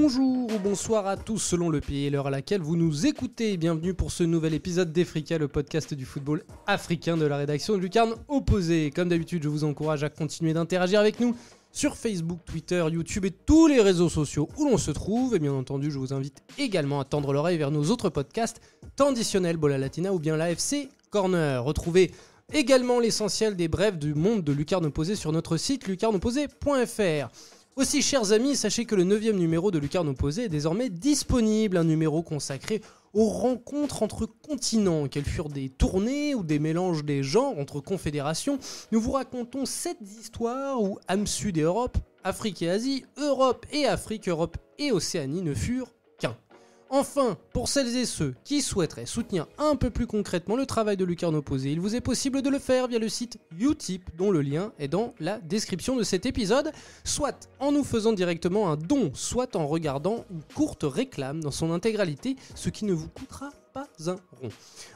Bonjour ou bonsoir à tous selon le pays et l'heure à laquelle vous nous écoutez. Bienvenue pour ce nouvel épisode d'Efrica, le podcast du football africain de la rédaction de Lucarne Opposé. Comme d'habitude, je vous encourage à continuer d'interagir avec nous sur Facebook, Twitter, YouTube et tous les réseaux sociaux où l'on se trouve. Et bien entendu, je vous invite également à tendre l'oreille vers nos autres podcasts traditionnels, Bola Latina ou bien l'AFC Corner. Retrouvez également l'essentiel des brèves du monde de Lucarne Opposé sur notre site lucarneopposé.fr. Aussi, chers amis, sachez que le 9e numéro de Lucarne Opposé est désormais disponible, un numéro consacré aux rencontres entre continents, qu'elles furent des tournées ou des mélanges des genres entre confédérations. Nous vous racontons 7 histoires où âme sud et Europe, Afrique et Asie, Europe et Afrique, Europe et Océanie ne furent qu'un. Enfin, pour celles et ceux qui souhaiteraient soutenir un peu plus concrètement le travail de Lucarne Opposé, il vous est possible de le faire via le site Utip, dont le lien est dans la description de cet épisode, soit en nous faisant directement un don, soit en regardant une courte réclame dans son intégralité, ce qui ne vous coûtera pas un rond.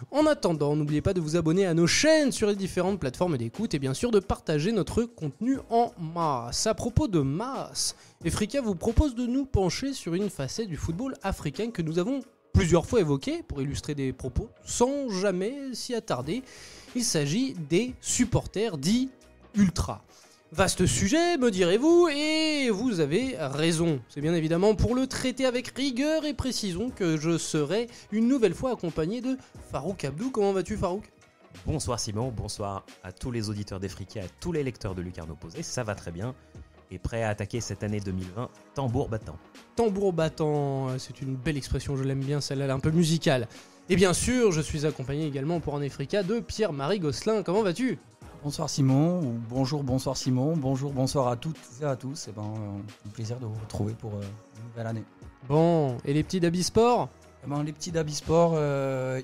En attendant, n'oubliez pas de vous abonner à nos chaînes sur les différentes plateformes d'écoute et bien sûr de partager notre contenu en masse. À propos de masse, Efrica vous propose de nous pencher sur une facette du football africain que nous avons plusieurs fois évoquée pour illustrer des propos sans jamais s'y attarder. Il s'agit des supporters dits ultras. Vaste sujet, me direz-vous, et vous avez raison. C'est bien évidemment pour le traiter avec rigueur et précision que je serai une nouvelle fois accompagné de Farouk Abdou. Comment vas-tu, Farouk ? Bonsoir Simon, bonsoir à tous les auditeurs d'Efrica, à tous les lecteurs de Lucarne Opposé, ça va très bien. Et prêt à attaquer cette année 2020, tambour battant. Tambour battant, c'est une belle expression, je l'aime bien, celle-là, elle est un peu musicale. Et bien sûr, je suis accompagné également pour un Efrica de Pierre-Marie Gosselin. Comment vas-tu ? Bonsoir Simon, ou bonjour, bonsoir Simon, bonjour, bonsoir à toutes et à tous. Et un plaisir de vous retrouver pour une nouvelle année. Bon, et les petits d'Abisport ? Les petits d'Abisport,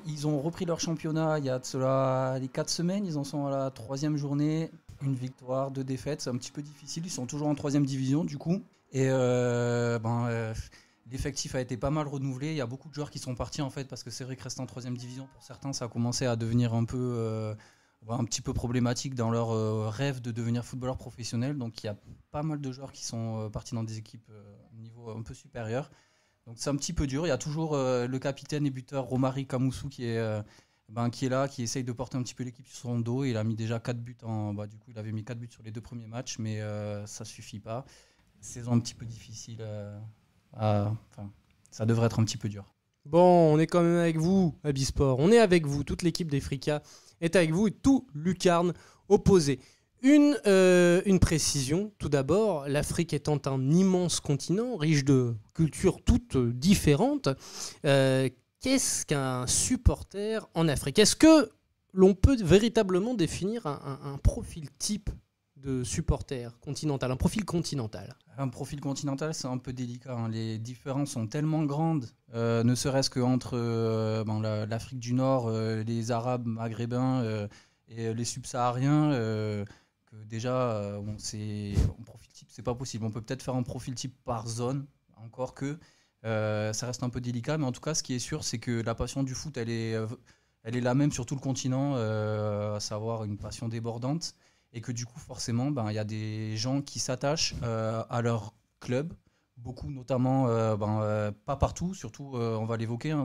ils ont repris leur championnat il y a de cela les 4 semaines. Ils en sont à la 3e journée, une victoire, 2 défaites. C'est un petit peu difficile, ils sont toujours en 3e division du coup. Et l'effectif a été pas mal renouvelé. Il y a beaucoup de joueurs qui sont partis en fait parce que c'est vrai que rester en 3e division, pour certains, ça a commencé à devenir un petit peu problématique dans leur rêve de devenir footballeur professionnel. Donc il y a pas mal de joueurs qui sont partis dans des équipes niveau un peu supérieur. Donc c'est un petit peu dur. Il y a toujours le capitaine et buteur Romari Kamoussou qui est là, qui essaye de porter un petit peu l'équipe sur son dos. Il a mis déjà 4 buts du coup il avait mis 4 buts sur les 2 premiers matchs, mais ça suffit pas. Saison un petit peu difficile. Ça devrait être un petit peu dur. Bon, on est quand même avec vous, Abisport. On est avec vous, toute l'équipe d'Efrica est avec vous et tout Lucarne Opposé. Une précision, tout d'abord, l'Afrique étant un immense continent, riche de cultures toutes différentes, qu'est-ce qu'un supporter en Afrique ? Est-ce que l'on peut véritablement définir un profil type de supporter continental, un profil continental ? Un profil continental, c'est un peu délicat. Les différences sont tellement grandes, ne serait-ce qu'entre l'Afrique du Nord, les Arabes maghrébins et les subsahariens, que déjà, un profil type, c'est pas possible. On peut peut-être faire un profil type par zone, encore que ça reste un peu délicat. Mais en tout cas, ce qui est sûr, c'est que la passion du foot, elle est la même sur tout le continent, à savoir une passion débordante. Et que du coup, forcément, y a des gens qui s'attachent à leur club, beaucoup notamment, pas partout, surtout, on va l'évoquer,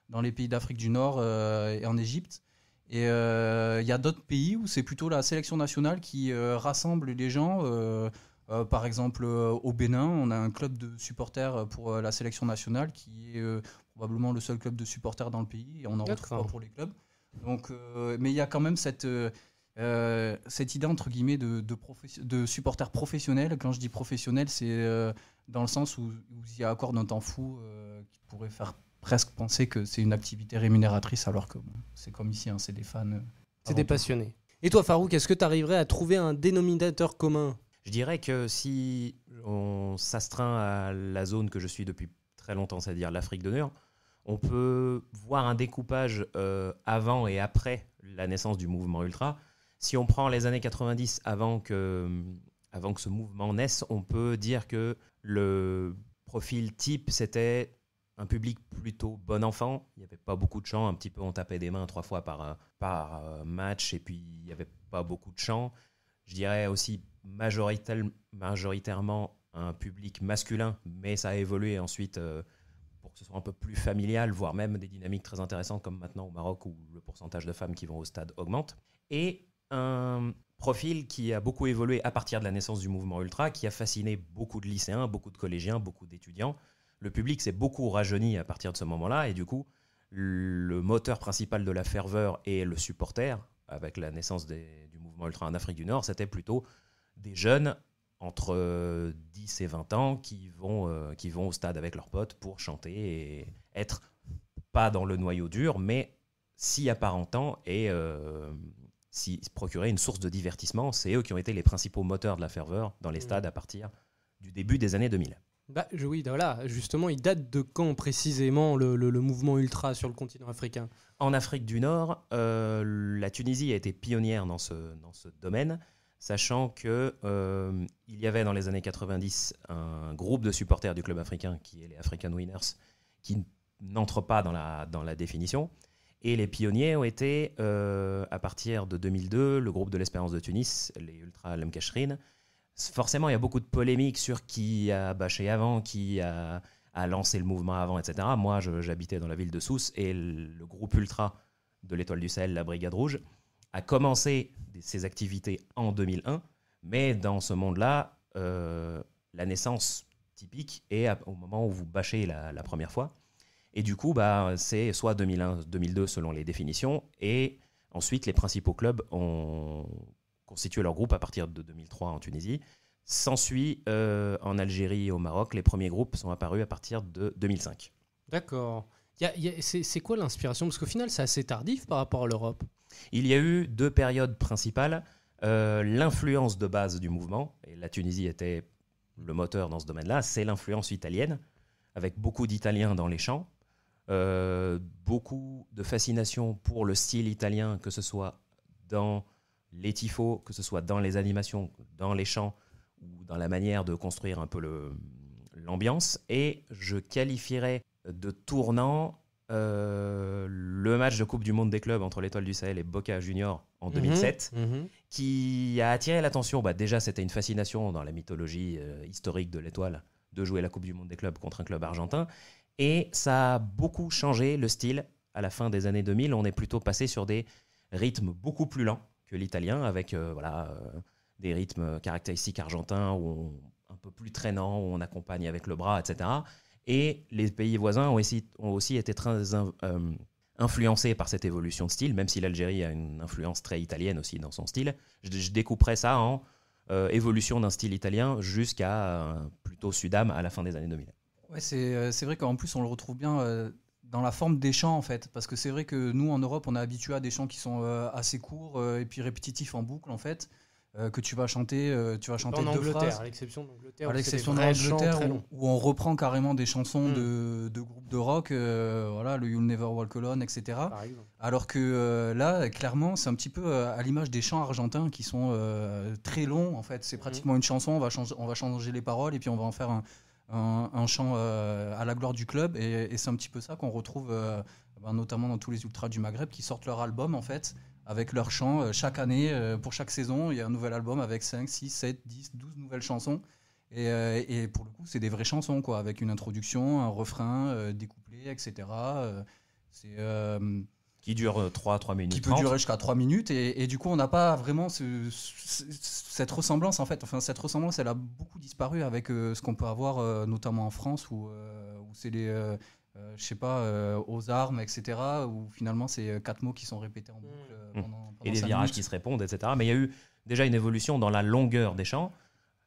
dans les pays d'Afrique du Nord et en Égypte. Et il y a d'autres pays où c'est plutôt la sélection nationale qui rassemble les gens. Par exemple, au Bénin, on a un club de supporters pour la sélection nationale qui est probablement le seul club de supporters dans le pays. Et on en retrouve pas pour les clubs. Donc, mais il y a quand même cette idée entre guillemets de supporters professionnels. Quand je dis professionnel, c'est dans le sens où il y a accorde un temps fou qui pourrait faire presque penser que c'est une activité rémunératrice, alors que c'est comme ici, c'est des fans. C'est des passionnés. Et toi, Farouk, est-ce que tu arriverais à trouver un dénominateur commun ? Je dirais que si on s'astreint à la zone que je suis depuis très longtemps, c'est-à-dire l'Afrique du Nord, on peut voir un découpage avant et après la naissance du mouvement ultra. Si on prend les années 90, avant que ce mouvement naisse, on peut dire que le profil type, c'était un public plutôt bon enfant. Il n'y avait pas beaucoup de chants, un petit peu on tapait des mains 3 fois par match, et puis il n'y avait pas beaucoup de chants. Je dirais aussi majoritairement un public masculin, mais ça a évolué ensuite pour que ce soit un peu plus familial, voire même des dynamiques très intéressantes comme maintenant au Maroc où le pourcentage de femmes qui vont au stade augmente. Et un profil qui a beaucoup évolué à partir de la naissance du mouvement ultra, qui a fasciné beaucoup de lycéens, beaucoup de collégiens, beaucoup d'étudiants. Le public s'est beaucoup rajeuni à partir de ce moment-là et du coup, le moteur principal de la ferveur et le supporter, avec la naissance du mouvement ultra en Afrique du Nord, c'était plutôt des jeunes entre 10 et 20 ans qui vont au stade avec leurs potes pour chanter et être pas dans le noyau dur, mais s'y apparentant et s'y procurer une source de divertissement. C'est eux qui ont été les principaux moteurs de la ferveur dans les stades à partir du début des années 2000. Oui, voilà, justement, il date de quand précisément le mouvement ultra sur le continent africain ? En Afrique du Nord, la Tunisie a été pionnière dans ce domaine, sachant qu'il y avait dans les années 90 un groupe de supporters du club africain qui est les African Winners, qui n'entre pas dans la définition. Et les pionniers ont été, à partir de 2002, le groupe de l'Espérance de Tunis, les Ultra Al Mkashrin. Forcément, il y a beaucoup de polémiques sur qui a bâché avant, qui a lancé le mouvement avant, etc. Moi, j'habitais dans la ville de Sousse et le groupe ultra de l'Étoile du Sahel, la Brigade Rouge, a commencé ses activités en 2001. Mais dans ce monde-là, la naissance typique est au moment où vous bâchez la première fois. Et du coup, c'est soit 2001, 2002 selon les définitions. Et ensuite, les principaux clubs ont constitué leur groupe à partir de 2003 en Tunisie. S'ensuit en Algérie et au Maroc, les premiers groupes sont apparus à partir de 2005. D'accord. C'est quoi l'inspiration ? Parce qu'au final, c'est assez tardif par rapport à l'Europe. Il y a eu 2 périodes principales. L'influence de base du mouvement, et la Tunisie était le moteur dans ce domaine-là, c'est l'influence italienne, avec beaucoup d'Italiens dans les chants. Beaucoup de fascination pour le style italien, que ce soit dans les tifos, que ce soit dans les animations, dans les chants ou dans la manière de construire un peu l'ambiance. Et je qualifierais de tournant le match de Coupe du Monde des clubs entre l'Étoile du Sahel et Boca Juniors en 2007, qui a attiré l'attention. Déjà, c'était une fascination dans la mythologie historique de l'Étoile de jouer la Coupe du Monde des clubs contre un club argentin. Et ça a beaucoup changé le style. À la fin des années 2000, on est plutôt passé sur des rythmes beaucoup plus lents que l'italien, avec des rythmes caractéristiques argentins, un peu plus traînants, où on accompagne avec le bras, etc. Et les pays voisins ont aussi été très influencés par cette évolution de style, même si l'Algérie a une influence très italienne aussi dans son style. Je découperais ça en évolution d'un style italien jusqu'à plutôt Sudam à la fin des années 2000. Ouais, c'est vrai qu'en plus on le retrouve bien dans la forme des chants en fait, parce que c'est vrai que nous en Europe on est habitué à des chants qui sont assez courts et puis répétitifs en boucle en fait, que tu vas chanter en 2 Angleterre, phrases. à l'exception d'Angleterre, À l'exception d'Angleterre où on reprend carrément des chansons de groupes de rock, le You'll Never Walk Alone, etc. Alors que là clairement c'est un petit peu à l'image des chants argentins qui sont très longs en fait, c'est pratiquement une chanson, on va changer les paroles et puis on va en faire un chant à la gloire du club et c'est un petit peu ça qu'on retrouve notamment dans tous les ultras du Maghreb qui sortent leur album en fait avec leurs chants chaque année, pour chaque saison il y a un nouvel album avec 5, 6, 7, 10, 12 nouvelles chansons et pour le coup c'est des vraies chansons quoi, avec une introduction, un refrain, des couplets, etc. Qui dure 3 minutes. Qui peut 30. durer jusqu'à 3 minutes. Et du coup, on n'a pas vraiment cette ressemblance, en fait. Enfin, cette ressemblance, elle a beaucoup disparu avec ce qu'on peut avoir, notamment en France, où c'est les, aux armes, etc., où finalement, c'est 4 mots qui sont répétés en boucle pendant et les 5 virages minutes. qui se répondent, etc. Mais il y a eu déjà une évolution dans la longueur des chants.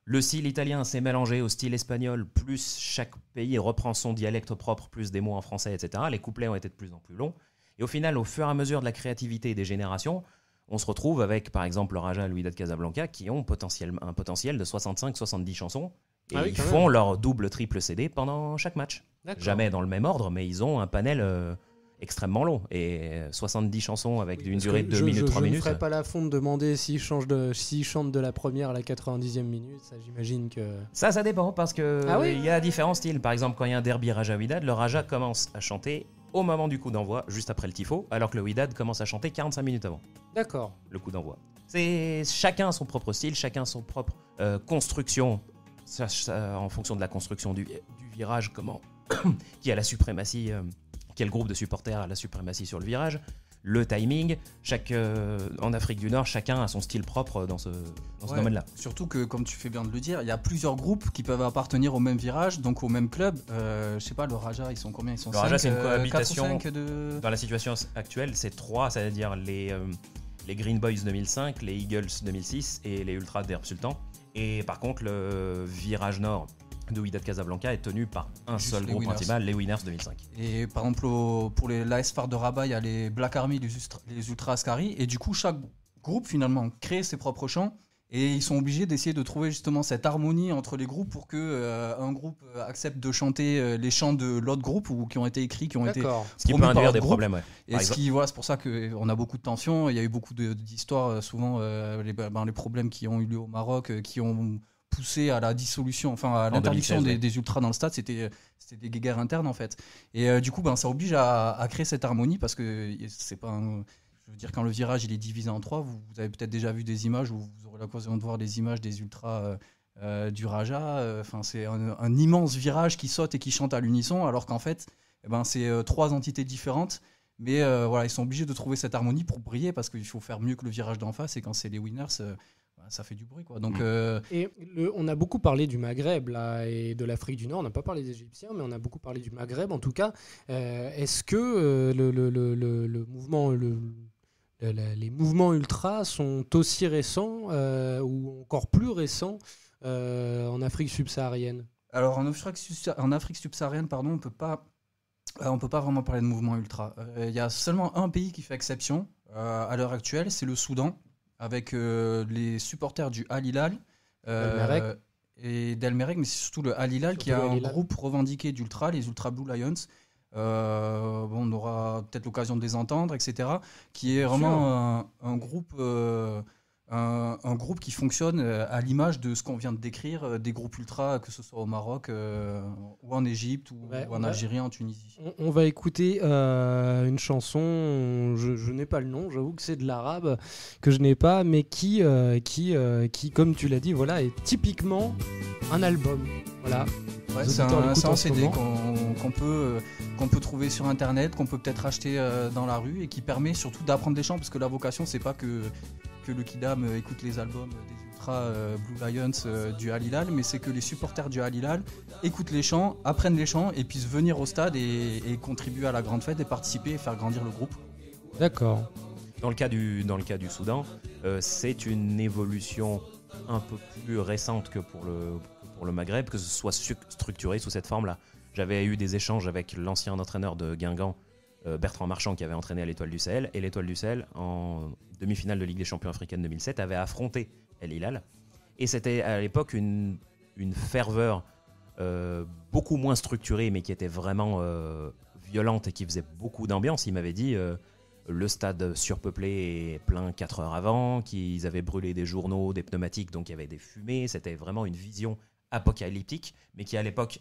Le style italien s'est mélangé au style espagnol, plus chaque pays reprend son dialecte propre, plus des mots en français, etc. Les couplets ont été de plus en plus longs. Et au final, au fur et à mesure de la créativité des générations, on se retrouve avec, par exemple, le Raja et le Wydad Casablanca qui ont un potentiel de 65-70 chansons. Et ils font leur double, triple CD pendant chaque match. D'accord. Jamais dans le même ordre, mais ils ont un panel extrêmement long. Et 70 chansons avec une durée de 2 minutes, 3 minutes. Je ne ferai pas la faute de demander s'ils chantent de la première à la 90e minute. Ça, j'imagine que... Ça dépend, parce qu'il y a différents styles. Par exemple, quand il y a un derby Raja-Wydad, le Raja commence à chanter au moment du coup d'envoi, juste après le tifo, alors que le Wydad commence à chanter 45 minutes avant. D'accord. Le coup d'envoi. C'est chacun son propre style, chacun son propre construction en fonction de la construction du virage, qui a la suprématie, quel groupe de supporters a la suprématie sur le virage, le timing. En Afrique du Nord, chacun a son style propre dans ce domaine-là. Surtout que, comme tu fais bien de le dire, il y a plusieurs groupes qui peuvent appartenir au même virage, donc au même club. Je sais pas, le Raja, ils sont combien? Ils sont Le Raja, c'est une cohabitation. 4 ou 5 Dans la situation actuelle, c'est 3, c'est-à-dire les Green Boys 2005, les Eagles 2006 et les Ultras d'Herbe Sultan. Et par contre, le virage nord de Wydad Casablanca est tenu par un seul groupe principal, les Winners 2005. Et par exemple, pour l'AS FAR de Rabat, il y a les Black Army, les Ultras Askari, et du coup, chaque groupe finalement crée ses propres chants, et ils sont obligés d'essayer de trouver justement cette harmonie entre les groupes pour que un groupe accepte de chanter les chants de l'autre groupe ou qui ont été écrits, qui ont été ce qui peut induire des problèmes. Ouais. Et c'est pour ça qu'on a beaucoup de tensions. Il y a eu beaucoup d'histoires, souvent les problèmes qui ont eu lieu au Maroc, qui ont poussé à la dissolution, enfin à l'interdiction des ultras dans le stade, c'était des guerres internes en fait. Et du coup, ça oblige à créer cette harmonie parce que c'est pas je veux dire, quand le virage il est divisé en 3, vous avez peut-être déjà vu des images où vous aurez l'occasion de voir des images des ultras du Raja. C'est un immense virage qui saute et qui chante à l'unisson, alors qu'en fait, c'est 3 entités différentes. Mais ils sont obligés de trouver cette harmonie pour briller parce qu'il faut faire mieux que le virage d'en face. Et quand c'est les Winners, ça fait du bruit, quoi. Donc, Et on a beaucoup parlé du Maghreb là, et de l'Afrique du Nord. On n'a pas parlé des Égyptiens, mais on a beaucoup parlé du Maghreb. En tout cas, est-ce que le mouvement, les mouvements ultras sont aussi récents ou encore plus récents en Afrique subsaharienne? Alors en Afrique subsaharienne, pardon, on peut pas vraiment parler de mouvement ultra. Il y a seulement un pays qui fait exception à l'heure actuelle, c'est le Soudan, avec les supporters du Al Hilal et d'El Merreikh, mais c'est surtout le Al Hilal qui a un groupe revendiqué d'ultra, les Ultra Blue Lions. On aura peut-être l'occasion de les entendre, etc. Qui est vraiment un groupe qui fonctionne à l'image de ce qu'on vient de décrire, des groupes ultras, que ce soit au Maroc ou en Égypte ou en Algérie, en Tunisie. On va écouter une chanson, je n'ai pas le nom, j'avoue que c'est de l'arabe que je n'ai pas, mais qui comme tu l'as dit, voilà, est typiquement un album. Voilà. Ouais, c'est un CD qu'on peut trouver sur internet, qu'on peut peut-être acheter dans la rue et qui permet surtout d'apprendre des chants, parce que la vocation c'est pas que le Kidam écoute les albums des Ultras Blue Lions du Al Hilal, mais c'est que les supporters du Al Hilal écoutent les chants, apprennent les chants et puissent venir au stade et contribuer à la grande fête et participer et faire grandir le groupe. D'accord. Dans le cas du Soudan, c'est une évolution un peu plus récente que pour le Maghreb, que ce soit structuré sous cette forme-là. J'avais eu des échanges avec l'ancien entraîneur de Guingamp, Bertrand Marchand, qui avait entraîné à l'Étoile du Sahel, et l'Étoile du Sahel, en demi-finale de Ligue des Champions africaine 2007, avait affronté El Hilal. Et c'était à l'époque une ferveur beaucoup moins structurée, mais qui était vraiment violente et qui faisait beaucoup d'ambiance. Il m'avait dit le stade surpeuplé et plein 4 heures avant, qu'ils avaient brûlé des journaux, des pneumatiques, donc il y avait des fumées. C'était vraiment une vision apocalyptique, mais qui à l'époque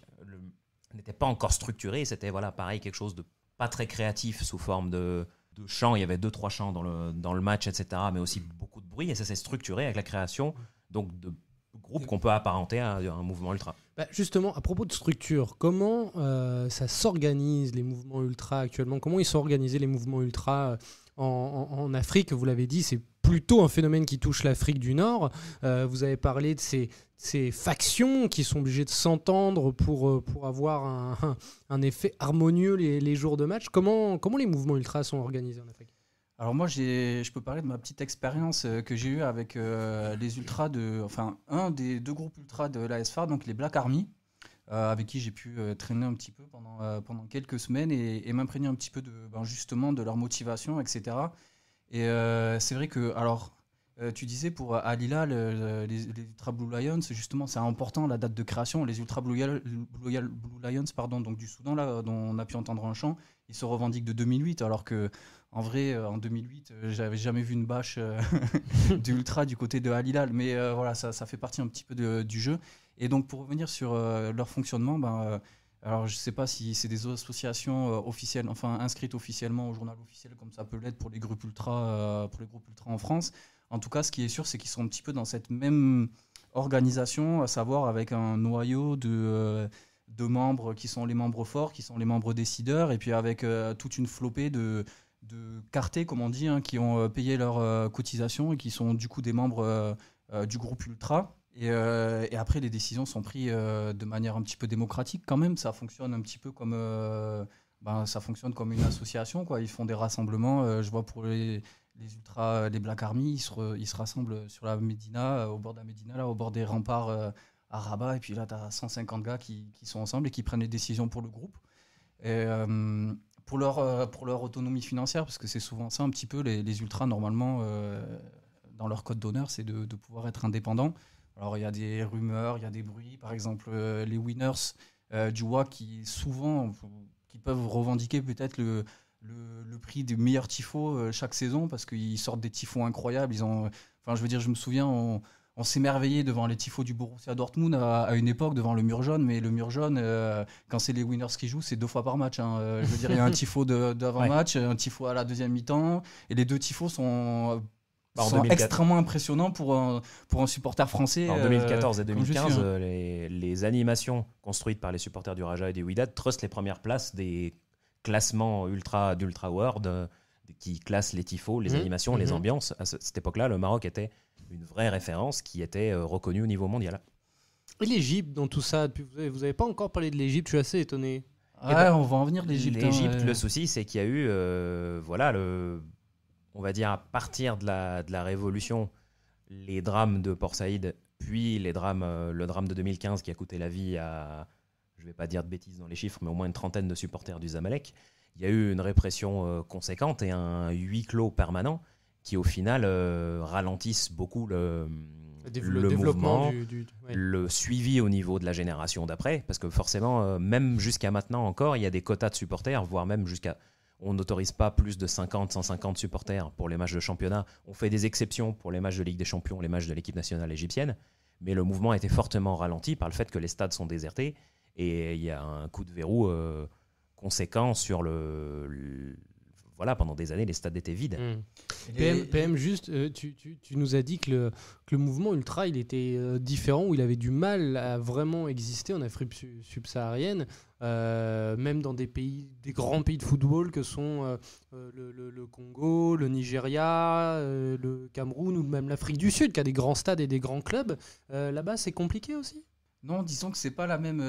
n'était pas encore structurée. C'était pareil, quelque chose de pas très créatif sous forme de chants. Il y avait 2-3 chants dans le match, etc., mais aussi beaucoup de bruit, et ça s'est structuré avec la création donc de groupes qu'on peut apparenter à un mouvement ultra. Justement, à propos de structure, comment ça s'organise les mouvements ultra actuellement? Comment ils sont organisés les mouvements ultra en Afrique? Vous l'avez dit, c'est plutôt un phénomène qui touche l'Afrique du Nord. Vous avez parlé de ces factions qui sont obligées de s'entendre pour avoir un effet harmonieux les jours de match. Comment les mouvements ultras sont organisés en Afrique? Alors moi, je peux parler de ma petite expérience que j'ai eue avec les ultras un des 2 groupes ultras de l'AS FAR, donc les Black Army, avec qui j'ai pu traîner un petit peu pendant quelques semaines et m'imprégner un petit peu justement de leur motivation, etc. Et c'est vrai que, tu disais pour Al Hilal, les Ultra Blue Lions, justement, c'est important la date de création. Les Ultra Blue Lions, donc du Soudan, là, dont on a pu entendre un chant, ils se revendiquent de 2008, alors que en vrai, en 2008, j'avais jamais vu une bâche d'Ultra du côté de Al Hilal. Mais ça fait partie un petit peu du jeu. Et donc, pour revenir sur leur fonctionnement, alors je ne sais pas si c'est des associations officielles, inscrites officiellement au journal officiel, comme ça peut l'être pour les groupes ultra en France. En tout cas, ce qui est sûr, c'est qu'ils sont un petit peu dans cette même organisation, à savoir avec un noyau de membres qui sont les membres forts, qui sont les membres décideurs, et puis avec toute une flopée de cartés, comme on dit, qui ont payé leur cotisation et qui sont du coup des membres du groupe Ultra. Et après, les décisions sont prises de manière un petit peu démocratique quand même. Ça fonctionne un petit peu comme, ça fonctionne comme une association, quoi. Ils font des rassemblements. Je vois pour les Ultras, les Black Army, ils se rassemblent sur la Médina, au bord de la Médina, là, au bord des remparts à Rabat. Et puis là, tu as 150 gars qui sont ensemble et qui prennent les décisions pour le groupe. Et, pour leur autonomie financière, parce que c'est souvent ça un petit peu, les Ultras, normalement, dans leur code d'honneur, c'est de pouvoir être indépendants. Alors, il y a des rumeurs, il y a des bruits. Par exemple, les winners du WAC qui peuvent revendiquer peut-être le prix des meilleurs tifos chaque saison parce qu'ils sortent des tifos incroyables. Je me souviens, on s'émerveillait devant les tifos du Borussia Dortmund à une époque, devant le mur jaune. Mais le mur jaune, quand c'est les winners qui jouent, c'est 2 fois par match. Il y a un tifo d'avant-match, un tifo à la deuxième mi-temps. Et les 2 tifos sont extrêmement impressionnants pour un supporter français. En 2014 et 2015, les animations construites par les supporters du Raja et du Wydad trustent les premières places des classements d'Ultra World qui classent les tifos, les animations, les ambiances. À cette époque-là, le Maroc était une vraie référence qui était reconnue au niveau mondial. Et l'Égypte dans tout ça, vous n'avez pas encore parlé de l'Égypte, je suis assez étonné. On va en venir l'Égypte. L'Égypte, le souci, c'est qu'il y a eu, on va dire, à partir de la Révolution, les drames de Port Saïd, puis le drame de 2015 qui a coûté la vie à, je ne vais pas dire de bêtises dans les chiffres, mais au moins une trentaine de supporters du Zamalek. Il y a eu une répression conséquente et un huis clos permanent qui, au final, ralentissent beaucoup le développement mouvement, le suivi au niveau de la génération d'après, parce que forcément, même jusqu'à maintenant encore, il y a des quotas de supporters, voire même on n'autorise pas plus de 50, 150 supporters pour les matchs de championnat. On fait des exceptions pour les matchs de Ligue des Champions, les matchs de l'équipe nationale égyptienne, mais le mouvement a été fortement ralenti par le fait que les stades sont désertés et il y a un coup de verrou conséquent sur pendant des années, les stades étaient vides. PM, juste, tu nous as dit que le mouvement ultra, il était différent, où il avait du mal à vraiment exister en Afrique subsaharienne, même dans des grands pays de football que sont le Congo, le Nigeria, le Cameroun ou même l'Afrique du Sud, qui a des grands stades et des grands clubs. Là-bas, c'est compliqué aussi ? Non, disons que c'est pas la même.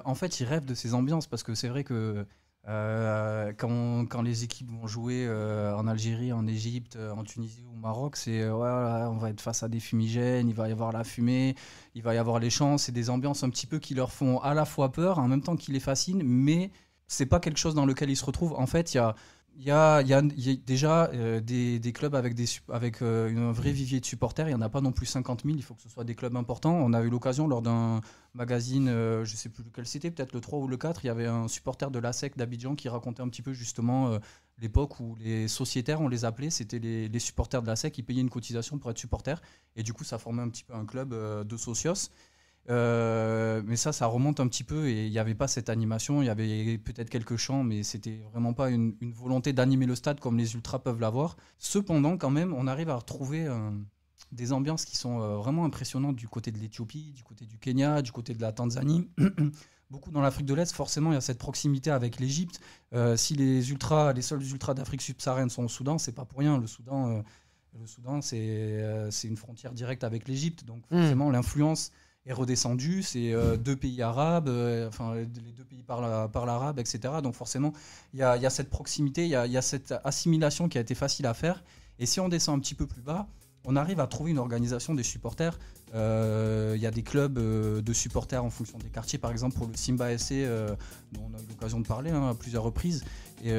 En fait, ils rêvent de ces ambiances parce que c'est vrai que quand les équipes vont jouer en Algérie, en Égypte, en Tunisie ou au Maroc, c'est on va être face à des fumigènes, il va y avoir la fumée, il va y avoir les chants, c'est des ambiances un petit peu qui leur font à la fois peur, en même temps qui les fascinent, mais c'est pas quelque chose dans lequel ils se retrouvent. En fait, il y a déjà des clubs avec un vrai vivier de supporters. Il n'y en a pas non plus 50 000. Il faut que ce soit des clubs importants. On a eu l'occasion lors d'un magazine, je ne sais plus lequel c'était, peut-être le 3 ou le 4. Il y avait un supporter de l'ASEC d'Abidjan qui racontait un petit peu justement l'époque où les sociétaires, on les appelait, c'était les supporters de l'ASEC qui payaient une cotisation pour être supporters. Et du coup, ça formait un petit peu un club de socios. Mais ça remonte un petit peu et il n'y avait pas cette animation, il y avait peut-être quelques chants, mais c'était vraiment pas une volonté d'animer le stade comme les ultras peuvent l'avoir. Cependant, quand même, on arrive à retrouver des ambiances qui sont vraiment impressionnantes du côté de l'Éthiopie, du côté du Kenya, du côté de la Tanzanie. Beaucoup dans l'Afrique de l'Est, forcément, il y a cette proximité avec l'Égypte. Si les seuls ultras d'Afrique subsaharienne sont au Soudan, c'est pas pour rien. Le Soudan, c'est une frontière directe avec l'Égypte, donc forcément, l'influence est redescendu, c'est 2 pays arabes, les 2 pays parlent arabe, etc. Donc forcément, il y a cette proximité, il y a cette assimilation qui a été facile à faire. Et si on descend un petit peu plus bas, on arrive à trouver une organisation des supporters. Il y a des clubs de supporters en fonction des quartiers, par exemple pour le Simba SC, dont on a eu l'occasion de parler à plusieurs reprises. Et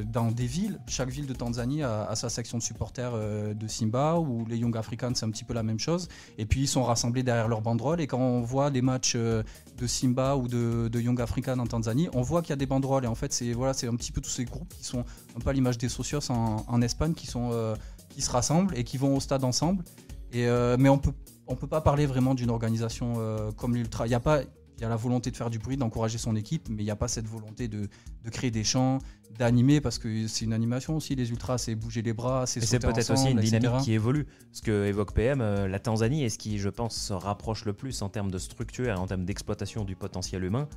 dans des villes, chaque ville de Tanzanie a sa section de supporters de Simba, ou les Young Africans, c'est un petit peu la même chose. Et puis ils sont rassemblés derrière leur banderole. Et quand on voit des matchs de Simba ou de Young Africans en Tanzanie, on voit qu'il y a des banderoles. Et en fait, c'est un petit peu tous ces groupes qui sont un peu à l'image des socios en Espagne, qui se rassemblent et qui vont au stade ensemble. Mais on peut pas parler vraiment d'une organisation comme l'Ultra. Il n'y a y a la volonté de faire du bruit, d'encourager son équipe, mais il n'y a pas cette volonté de créer des chants, d'animer, parce que c'est une animation aussi, les ultras, c'est bouger les bras, c'est sauter ensemble, peut-être aussi une dynamique etc. qui évolue. Ce que évoque PM, la Tanzanie est ce qui, je pense, se rapproche le plus en termes de structure et en termes d'exploitation du potentiel humain.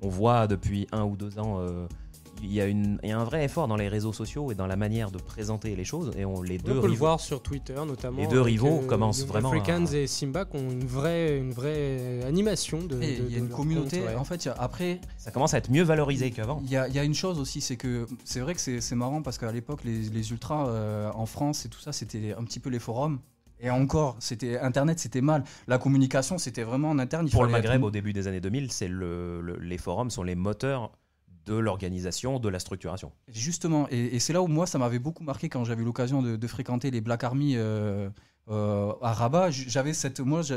On voit depuis 1 ou 2 ans, il y a un vrai effort dans les réseaux sociaux et dans la manière de présenter les choses. Et On peut le voir sur Twitter notamment. Les deux rivaux commencent vraiment Africans et Simba qui ont une vraie animation. Il y a une communauté. Compte, ouais. En fait, après, ça commence à être mieux valorisé qu'avant. Il y a une chose aussi, c'est que c'est vrai que c'est marrant parce qu'à l'époque, les ultras en France et tout ça, c'était un petit peu les forums. Et encore, Internet, c'était mal. La communication, c'était vraiment en interne. Pour le Maghreb, au début des années 2000, les forums sont les moteurs de l'organisation, de la structuration. Justement, et c'est là où moi, ça m'avait beaucoup marqué quand j'avais l'occasion de fréquenter les Black Army à Rabat.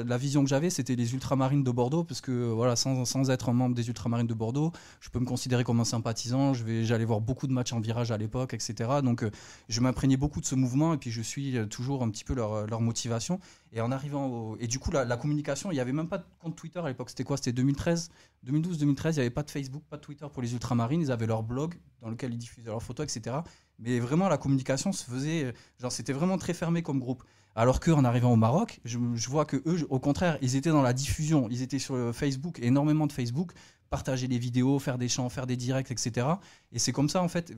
La vision que j'avais, c'était les ultramarines de Bordeaux, parce que voilà, sans être un membre des ultramarines de Bordeaux, je peux me considérer comme un sympathisant. J'allais voir beaucoup de matchs en virage à l'époque, etc. Donc, je m'imprégnais beaucoup de ce mouvement, et puis je suis toujours un petit peu leur motivation. Et en arrivant et du coup, la communication, il n'y avait même pas de compte Twitter à l'époque. C'était quoi? C'était 2012-2013. Il n'y avait pas de Facebook, pas de Twitter pour les ultramarines. Ils avaient leur blog dans lequel ils diffusaient leurs photos, etc. Mais vraiment, la communication se faisait... c'était vraiment très fermé comme groupe. Alors qu'en arrivant au Maroc, je vois que eux, au contraire, ils étaient dans la diffusion. Ils étaient sur Facebook, énormément de Facebook, partager les vidéos, faire des chants, faire des directs, etc. Et c'est comme ça, en fait...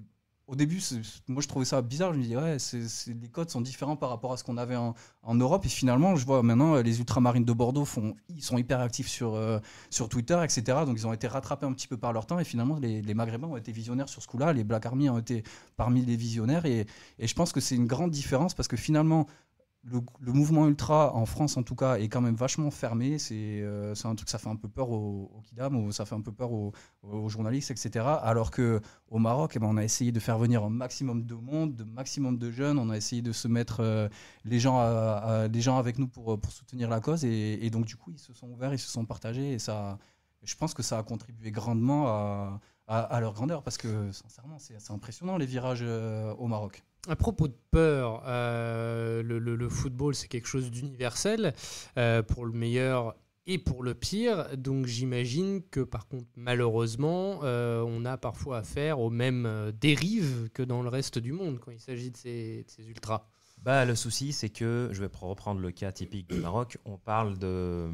Au début, moi je trouvais ça bizarre. Je me disais, les codes sont différents par rapport à ce qu'on avait en Europe. Et finalement, je vois maintenant les ultramarines de Bordeaux ils sont hyper actifs sur Twitter, etc. Donc ils ont été rattrapés un petit peu par leur temps. Et finalement, les Maghrébins ont été visionnaires sur ce coup-là. Les Black Army ont été parmi les visionnaires. Et je pense que c'est une grande différence parce que finalement, le mouvement ultra, en France en tout cas, est quand même vachement fermé. C'est un truc, ça fait un peu peur aux kidam, ou ça fait un peu peur aux journalistes, etc. Alors qu'au Maroc, on a essayé de faire venir un maximum de monde, un maximum de jeunes. On a essayé de se mettre les gens avec nous pour soutenir la cause. Et donc, du coup, ils se sont ouverts, ils se sont partagés. Et ça, je pense que ça a contribué grandement à leur grandeur. Parce que, sincèrement, c'est impressionnant les virages au Maroc. À propos de peur, le football, c'est quelque chose d'universel pour le meilleur et pour le pire. Donc j'imagine que par contre, malheureusement, on a parfois affaire aux mêmes dérives que dans le reste du monde quand il s'agit de ces ultras. Le souci, c'est que, je vais reprendre le cas typique du Maroc, on parle de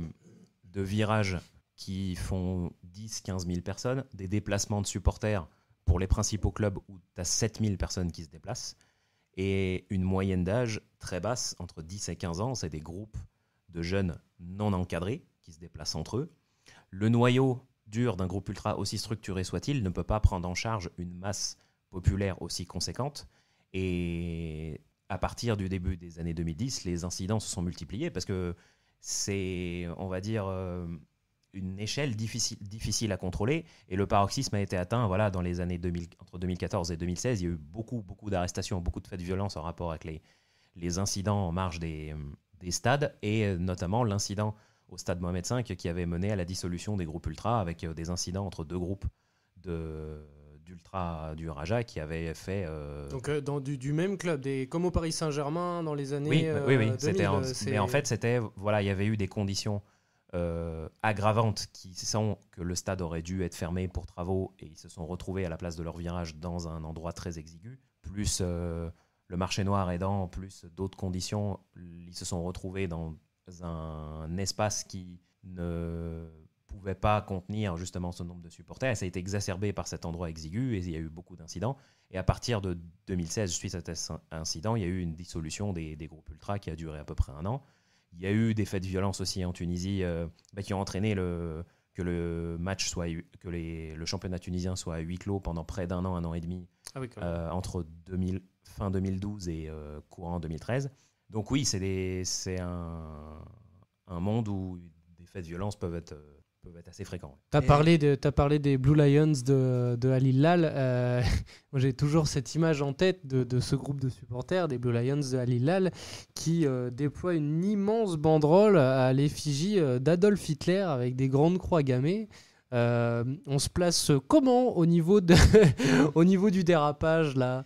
virages qui font 10-15 000 personnes, des déplacements de supporters pour les principaux clubs où tu as 7 000 personnes qui se déplacent, et une moyenne d'âge très basse, entre 10 et 15 ans. C'est des groupes de jeunes non encadrés qui se déplacent entre eux. Le noyau dur d'un groupe ultra, aussi structuré soit-il, ne peut pas prendre en charge une masse populaire aussi conséquente. Et à partir du début des années 2010, les incidents se sont multipliés parce que c'est, on va dire, une échelle difficile à contrôler, et le paroxysme a été atteint dans les années entre 2014 et 2016. Il y a eu beaucoup d'arrestations, beaucoup de faits de violence en rapport avec les incidents en marge des stades, et notamment l'incident au stade Mohamed V qui avait mené à la dissolution des groupes ultras, avec des incidents entre deux groupes d'ultras du Raja qui avaient fait... Donc du même club, comme au Paris Saint-Germain dans les années oui, 2000. Mais en fait, il y avait eu des conditions aggravantes qui sont que le stade aurait dû être fermé pour travaux, et ils se sont retrouvés à la place de leur virage dans un endroit très exigu, plus le marché noir aidant, plus d'autres conditions, ils se sont retrouvés dans un espace qui ne pouvait pas contenir justement ce nombre de supporters, et ça a été exacerbé par cet endroit exigu, et il y a eu beaucoup d'incidents. Et à partir de 2016, suite à cet incident, il y a eu une dissolution des groupes ultras qui a duré à peu près 1 an. Il y a eu des faits de violence aussi en Tunisie qui ont entraîné que le match le championnat tunisien soit à huis clos pendant près d'1 an, 1 an et demi, entre fin 2012 et courant 2013. Donc oui, c'est un monde où des faits de violence peuvent être assez fréquents. T'as parlé des Blue Lions de Al Hilal. Moi, j'ai toujours cette image en tête de ce groupe de supporters des Blue Lions de Al Hilal qui déploie une immense banderole à l'effigie d'Adolf Hitler avec des grandes croix gammées. On se place comment au niveau du dérapage là?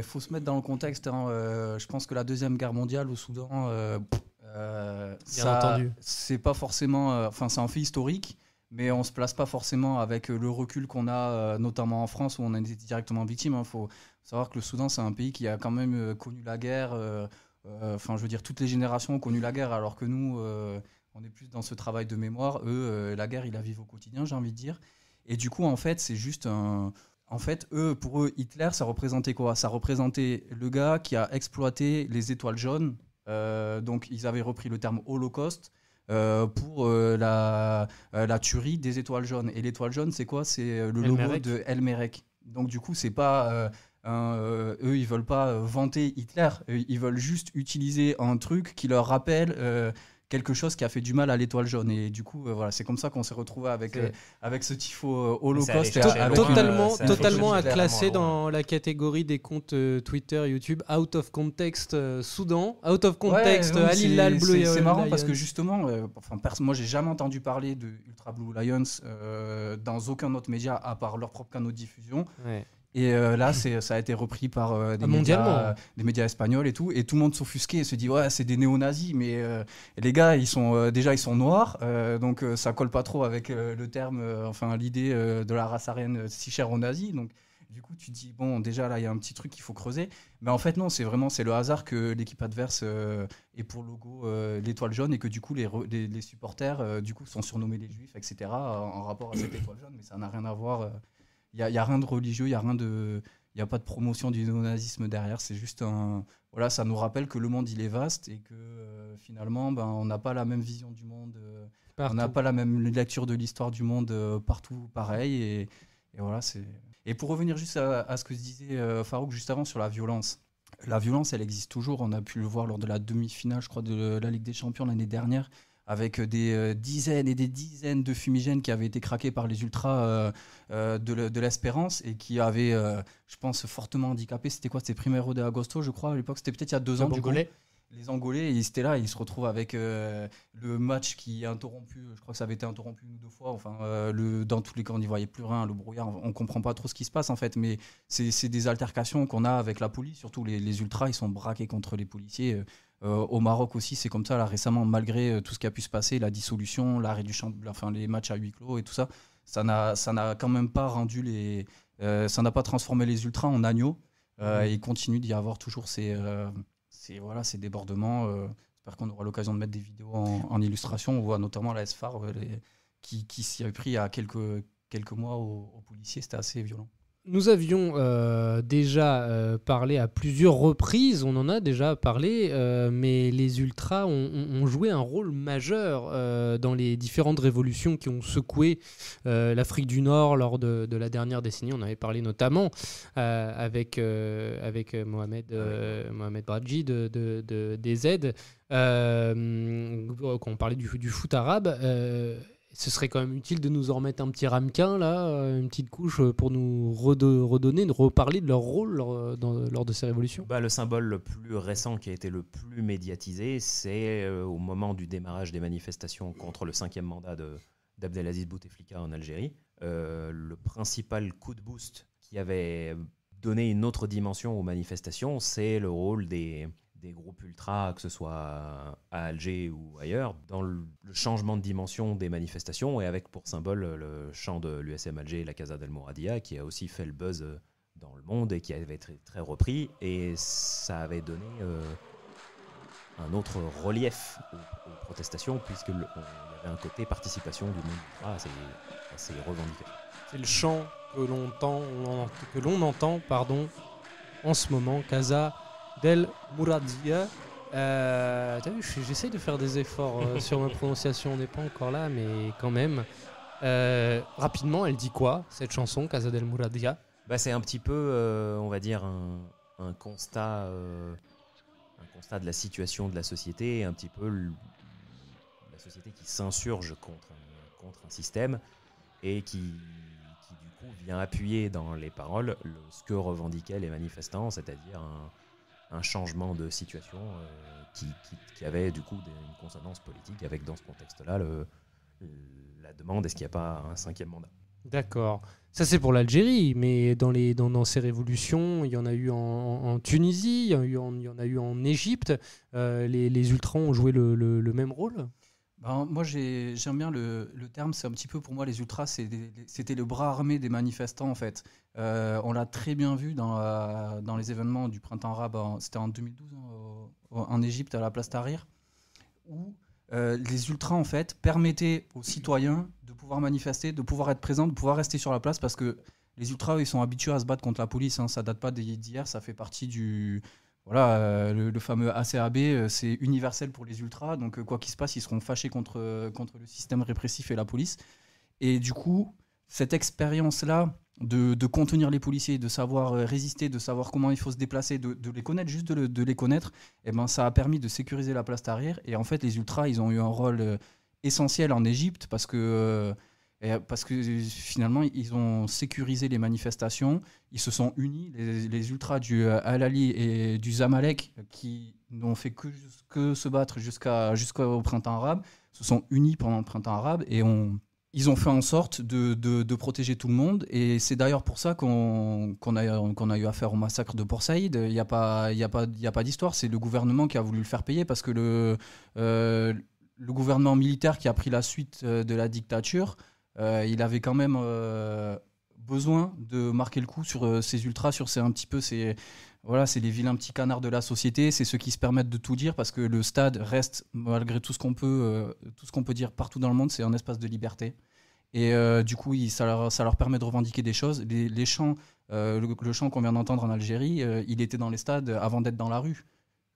Faut se mettre dans le contexte. Je pense que la Deuxième Guerre mondiale au Soudan... Bien entendu. C'est pas forcément... c'est un fait historique. mais on ne se place pas forcément avec le recul qu'on a, notamment en France, où on a été directement victime. Il faut savoir que le Soudan, c'est un pays qui a quand même connu la guerre. Enfin, je veux dire, toutes les générations ont connu la guerre, alors que nous, on est plus dans ce travail de mémoire. Eux, la guerre, ils la vivent au quotidien, j'ai envie de dire. Et du coup, en fait, c'est juste un... En fait, pour eux, Hitler, ça représentait quoi? Ça représentait le gars qui a exploité les étoiles jaunes. Donc, ils avaient repris le terme Holocauste pour la tuerie des étoiles jaunes. Et l'étoile jaune, c'est quoi? C'est le logo de El-Merreikh. Donc, du coup, c'est pas... eux, ils veulent pas vanter Hitler. Ils veulent juste utiliser un truc qui leur rappelle... quelque chose qui a fait du mal à l'étoile jaune. Et du coup, voilà, c'est comme ça qu'on s'est retrouvé avec ce tifo Holocauste. Totalement à classer dans la catégorie des comptes Twitter, YouTube, out of context Soudan, out of context Al Hilal Blue. C'est marrant parce que justement, moi, j'ai jamais entendu parler de Ultra Blue Lions dans aucun autre média à part leur propre canal de diffusion. Ouais. Et là, ça a été repris par des médias espagnols et tout le monde s'offusquait et se dit ouais, c'est des néo-nazis, mais les gars, ils sont noirs, donc ça colle pas trop avec le terme, l'idée de la race aryenne si chère aux nazis. Donc du coup, tu te dis bon, déjà là, il y a un petit truc qu'il faut creuser, mais en fait non, c'est le hasard que l'équipe adverse ait pour logo l'étoile jaune et que du coup les supporters du coup sont surnommés les juifs, etc. en rapport à cette étoile jaune, mais ça n'a rien à voir. Il n'y a rien de religieux, il n'y a pas de promotion du néonazisme derrière. C'est juste voilà, ça nous rappelle que le monde, il est vaste et que finalement, on n'a pas la même vision du monde. On n'a pas la même lecture de l'histoire du monde partout pareil. Et voilà, Et pour revenir juste à ce que disait Farouk juste avant sur la violence. La violence, elle existe toujours. On a pu le voir lors de la demi-finale, je crois, de la Ligue des Champions l'année dernière, avec des dizaines et des dizaines de fumigènes qui avaient été craqués par les ultras de l'Espérance et qui avaient, je pense, fortement handicapé. C'était quoi? C'était Primeiro de Agosto, je crois, à l'époque. C'était peut-être il y a 2 ans. Du coup, les Angolais, ils étaient là, ils se retrouvent avec le match qui est interrompu. Je crois que ça avait été interrompu 1 ou 2 fois. Dans tous les cas, on n'y voyait plus rien. Le brouillard, on ne comprend pas trop ce qui se passe, en fait. Mais c'est des altercations qu'on a avec la police. Surtout les ultras, ils sont braqués contre les policiers. Au Maroc aussi, c'est comme ça. Là, récemment, malgré tout ce qui a pu se passer, la dissolution, l'arrêt du les matchs à huis clos et tout ça, ça n'a quand même pas rendu ça n'a pas transformé les ultras en agneaux. Et il continue d'y avoir toujours ces débordements. J'espère qu'on aura l'occasion de mettre des vidéos en illustration. On voit notamment la SFAR qui s'y a pris à quelques mois aux policiers. C'était assez violent. Nous avions déjà parlé à plusieurs reprises, on en a déjà parlé, mais les Ultras ont joué un rôle majeur dans les différentes révolutions qui ont secoué l'Afrique du Nord lors de la dernière décennie. On avait parlé notamment avec Mohamed Bradji des Z, quand on parlait du foot arabe. Ce serait quand même utile de nous en remettre un petit ramequin, là, une petite couche pour nous redonner, de reparler de leur rôle lors de ces révolutions. Le symbole le plus récent qui a été le plus médiatisé, c'est au moment du démarrage des manifestations contre le 5e mandat d'Abdelaziz Bouteflika en Algérie. Le principal coup de boost qui avait donné une autre dimension aux manifestations, c'est le rôle des groupes ultras, que ce soit à Alger ou ailleurs, dans le changement de dimension des manifestations, et avec pour symbole le chant de l'USM Alger, la Casa del Mouradia, qui a aussi fait le buzz dans le monde et qui avait été très repris, et ça avait donné un autre relief aux protestations, puisqu'il y avait un côté participation du monde ultra assez revendiqué. C'est le chant que l'on entend en ce moment, Casa del Mouradia. T'as vu, j'essaie de faire des efforts sur ma prononciation, on n'est pas encore là, mais quand même. Rapidement, elle dit quoi, cette chanson, Casa del Mouradia? C'est un petit peu, on va dire, un constat de la situation de la société, un petit peu la société qui s'insurge contre un système et qui du coup vient appuyer dans les paroles ce que revendiquaient les manifestants, c'est-à-dire un changement de situation qui avait du coup une consonance politique avec, dans ce contexte-là, la demande est-ce qu'il n'y a pas un 5e mandat. D'accord. Ça, c'est pour l'Algérie, mais dans ces révolutions, il y en a eu en Tunisie, il y en a eu en Égypte. Les ultras ont joué le même rôle? Moi, j'aime bien le terme. C'est un petit peu pour moi, les ultras, c'était le bras armé des manifestants en fait. On l'a très bien vu dans les événements du printemps arabe. C'était en 2012 en Égypte à la place Tahrir, où les ultras en fait permettaient aux citoyens de pouvoir manifester, de pouvoir être présents, de pouvoir rester sur la place, parce que les ultras, ils sont habitués à se battre contre la police. Ça date pas d'hier, ça fait partie du le fameux ACAB, c'est universel pour les ultras, donc quoi qu'il se passe, ils seront fâchés contre le système répressif et la police. Et du coup, cette expérience-là de contenir les policiers, de savoir résister, de savoir comment il faut se déplacer, de les connaître, juste de les connaître, et ça a permis de sécuriser la place Tahrir. Et en fait, les ultras, ils ont eu un rôle essentiel en Égypte parce que finalement, ils ont sécurisé les manifestations, ils se sont unis, les ultras du Al-Ali et du Zamalek, qui n'ont fait que se battre jusqu'au printemps arabe, se sont unis pendant le printemps arabe et ils ont fait en sorte de protéger tout le monde. Et c'est d'ailleurs pour ça qu'on a eu affaire au massacre de Port Saïd. Il n'y a pas d'histoire, c'est le gouvernement qui a voulu le faire payer, parce que le gouvernement militaire qui a pris la suite de la dictature, il avait quand même besoin de marquer le coup sur ces ultras, sur c'est les vilains petits canards de la société, c'est ceux qui se permettent de tout dire, parce que le stade reste, malgré tout ce qu'on peut dire partout dans le monde, c'est un espace de liberté. Et du coup, ça leur permet de revendiquer des choses. Les chants, le chant qu'on vient d'entendre en Algérie, il était dans les stades avant d'être dans la rue.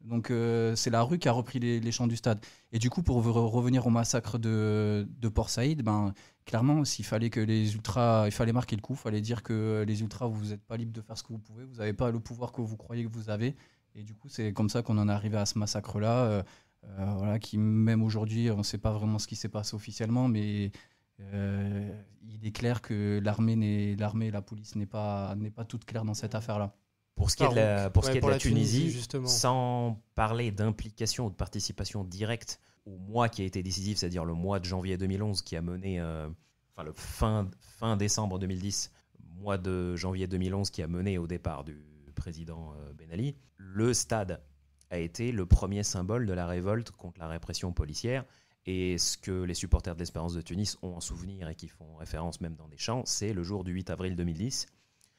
Donc c'est la rue qui a repris les chants du stade. Et du coup, pour revenir au massacre de Port Saïd, clairement, s'il fallait que les ultras, il fallait marquer le coup, il fallait dire que les ultras, vous n'êtes pas libres de faire ce que vous pouvez, vous n'avez pas le pouvoir que vous croyez que vous avez. Et du coup, c'est comme ça qu'on en est arrivé à ce massacre-là, qui même aujourd'hui, on ne sait pas vraiment ce qui s'est passé officiellement, mais il est clair que l'armée et la police n'est pas toute claire dans cette affaire-là. Pour ce qui est de la Tunisie, justement, sans parler d'implication ou de participation directe au mois qui a été décisif, c'est-à-dire le mois de janvier 2011 qui a mené, le fin décembre 2010, mois de janvier 2011 qui a mené au départ du président Ben Ali, le stade a été le premier symbole de la révolte contre la répression policière. Et ce que les supporters de l'Espérance de Tunis ont en souvenir et qui font référence même dans des chants, c'est le jour du 8 avril 2010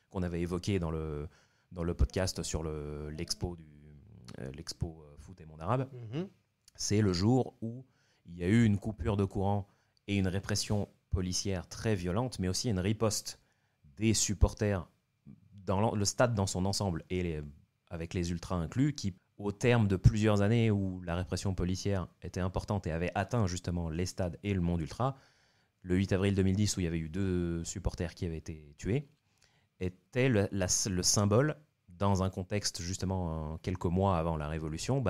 qu'on avait évoqué dans le podcast sur l'expo Foot et Monde Arabe. C'est le jour où il y a eu une coupure de courant et une répression policière très violente, mais aussi une riposte des supporters dans le stade dans son ensemble, et avec les ultras inclus, qui, au terme de plusieurs années où la répression policière était importante et avait atteint justement les stades et le monde ultra, le 8 avril 2010, où il y avait eu 2 supporters qui avaient été tués, était le symbole, dans un contexte justement quelques mois avant la Révolution,